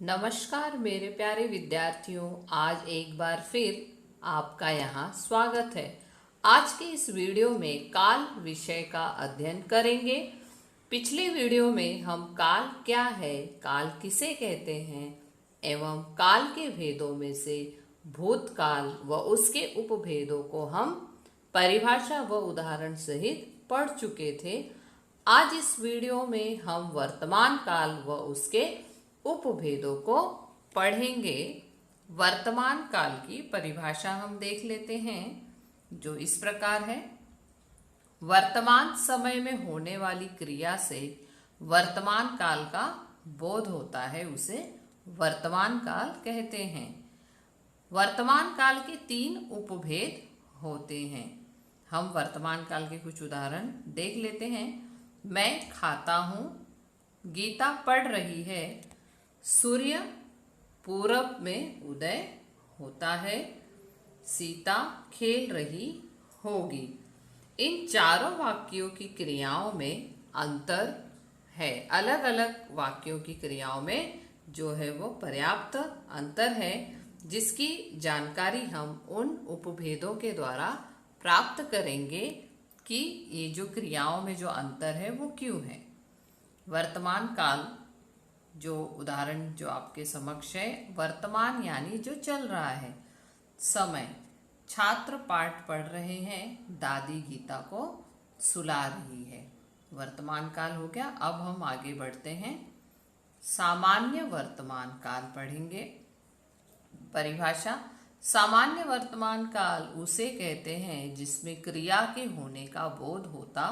नमस्कार मेरे प्यारे विद्यार्थियों, आज एक बार फिर आपका यहाँ स्वागत है। आज के इस वीडियो में काल विषय का अध्ययन करेंगे। पिछले वीडियो में हम काल क्या है, काल किसे कहते हैं एवं काल के भेदों में से भूतकाल व उसके उपभेदों को हम परिभाषा व उदाहरण सहित पढ़ चुके थे। आज इस वीडियो में हम वर्तमान काल व उसके उपभेदों को पढ़ेंगे। वर्तमान काल की परिभाषा हम देख लेते हैं, जो इस प्रकार है। वर्तमान समय में होने वाली क्रिया से वर्तमान काल का बोध होता है, उसे वर्तमान काल कहते हैं। वर्तमान काल के 3 उपभेद होते हैं। हम वर्तमान काल के कुछ उदाहरण देख लेते हैं। मैं खाता हूँ, गीता पढ़ रही है, सूर्य पूरब में उदय होता है, सीता खेल रही होगी। इन चारों वाक्यों की क्रियाओं में अंतर है। अलग अलग वाक्यों की क्रियाओं में जो है वो पर्याप्त अंतर है, जिसकी जानकारी हम उन उपभेदों के द्वारा प्राप्त करेंगे कि ये जो क्रियाओं में जो अंतर है वो क्यों है। वर्तमान काल जो उदाहरण जो आपके समक्ष है, वर्तमान यानी जो चल रहा है। समय, छात्र पाठ पढ़ रहे हैं, दादी गीता को सुला रही है। वर्तमान काल हो गया। अब हम आगे बढ़ते हैं, सामान्य वर्तमान काल पढ़ेंगे। परिभाषा, सामान्य वर्तमान काल उसे कहते हैं जिसमें क्रिया के होने का बोध होता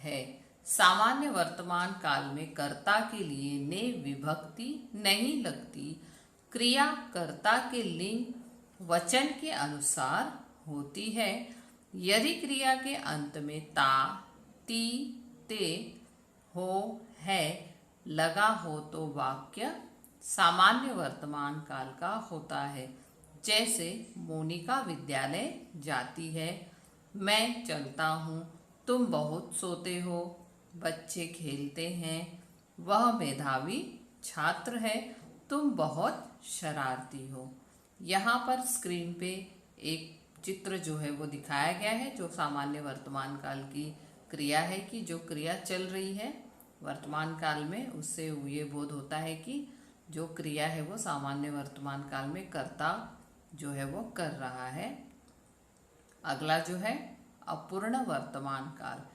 है। सामान्य वर्तमान काल में कर्ता के लिए ने विभक्ति नहीं लगती। क्रिया कर्ता के लिंग वचन के अनुसार होती है। यदि क्रिया के अंत में ता, ती, ते, हो, है लगा हो तो वाक्य सामान्य वर्तमान काल का होता है। जैसे मोनिका विद्यालय जाती है, मैं चलता हूँ, तुम बहुत सोते हो, बच्चे खेलते हैं, वह मेधावी छात्र है, तुम बहुत शरारती हो। यहाँ पर स्क्रीन पे एक चित्र जो है वो दिखाया गया है, जो सामान्य वर्तमान काल की क्रिया है कि जो क्रिया चल रही है वर्तमान काल में, उससे ये बोध होता है कि जो क्रिया है वो सामान्य वर्तमान काल में कर्ता जो है वो कर रहा है। अगला जो है अपूर्ण वर्तमान काल।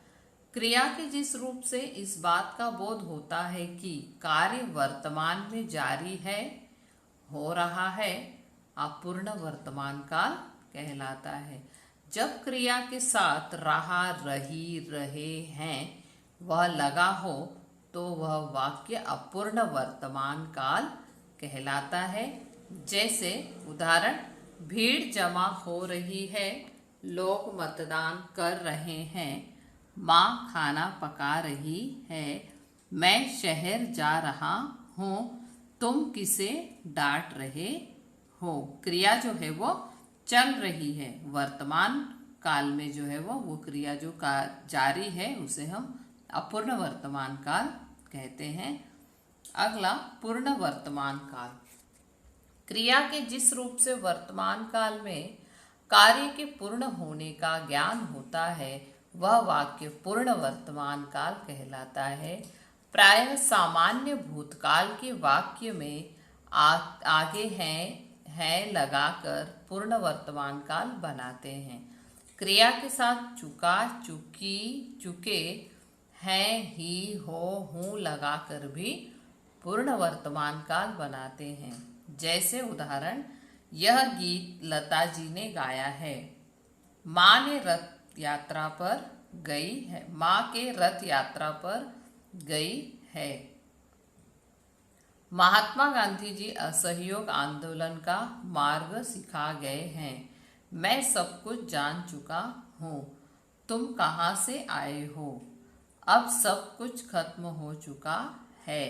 क्रिया के जिस रूप से इस बात का बोध होता है कि कार्य वर्तमान में जारी है, हो रहा है, अपूर्ण वर्तमान काल कहलाता है। जब क्रिया के साथ रहा, रही, रहे, हैं वह लगा हो तो वह वाक्य अपूर्ण वर्तमान काल कहलाता है। जैसे उदाहरण, भीड़ जमा हो रही है, लोग मतदान कर रहे हैं, माँ खाना पका रही है, मैं शहर जा रहा हूँ, तुम किसे डांट रहे हो। क्रिया जो है वो चल रही है, वर्तमान काल में जो है वो क्रिया जो जारी है उसे हम अपूर्ण वर्तमान काल कहते हैं। अगला पूर्ण वर्तमान काल। क्रिया के जिस रूप से वर्तमान काल में कार्य के पूर्ण होने का ज्ञान होता है वह वाक्य पूर्ण वर्तमान काल कहलाता है। प्रायः सामान्य भूतकाल के वाक्य में आगे हैं लगाकर पूर्ण वर्तमान काल बनाते हैं। क्रिया के साथ चुका, चुकी, चुके, हैं, ही, हो, हूँ लगाकर भी पूर्ण वर्तमान काल बनाते हैं। जैसे उदाहरण, यह गीत लता जी ने गाया है, माँ ने रथ यात्रा पर गई है, माँ के रथ यात्रा पर गई है। महात्मा गांधी जी असहयोग आंदोलन का मार्ग सिखा गए हैं, मैं सब कुछ जान चुका हूँ, तुम कहाँ से आए हो, अब सब कुछ खत्म हो चुका है,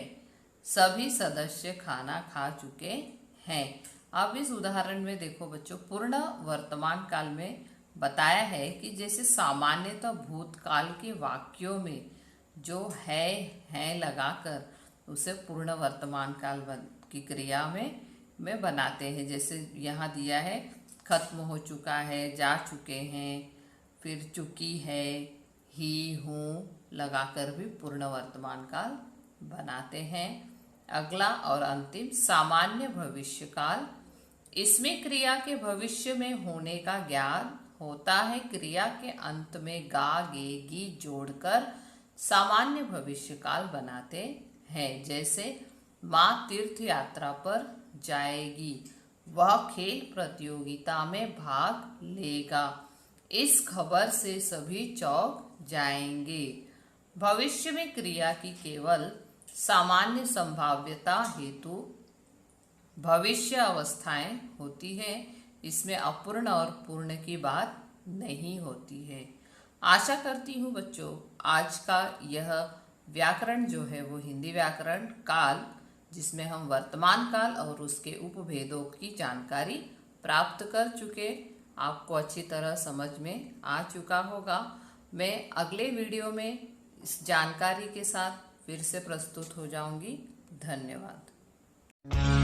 सभी सदस्य खाना खा चुके हैं। अब इस उदाहरण में देखो बच्चों, पूर्ण वर्तमान काल में बताया है कि जैसे सामान्यतः भूतकाल के वाक्यों में जो है लगाकर उसे पूर्ण वर्तमान काल की क्रिया में बनाते हैं। जैसे यहाँ दिया है खत्म हो चुका है, जा चुके हैं, फिर चुकी है, ही, हूँ लगाकर भी पूर्ण वर्तमान काल बनाते हैं। अगला और अंतिम सामान्य भविष्य काल। इसमें क्रिया के भविष्य में होने का ज्ञान होता है। क्रिया के अंत में गा, गे, गी जोड़कर सामान्य भविष्य काल बनाते हैं। जैसे माँ तीर्थ यात्रा पर जाएगी, वह खेल प्रतियोगिता में भाग लेगा, इस खबर से सभी चौंक जाएंगे। भविष्य में क्रिया की केवल सामान्य संभाव्यता हेतु भविष्य अवस्थाएं होती हैं। इसमें अपूर्ण और पूर्ण की बात नहीं होती है। आशा करती हूँ बच्चों आज का यह व्याकरण जो है वो हिंदी व्याकरण काल, जिसमें हम वर्तमान काल और उसके उपभेदों की जानकारी प्राप्त कर चुके, आपको अच्छी तरह समझ में आ चुका होगा। मैं अगले वीडियो में इस जानकारी के साथ फिर से प्रस्तुत हो जाऊंगी। धन्यवाद।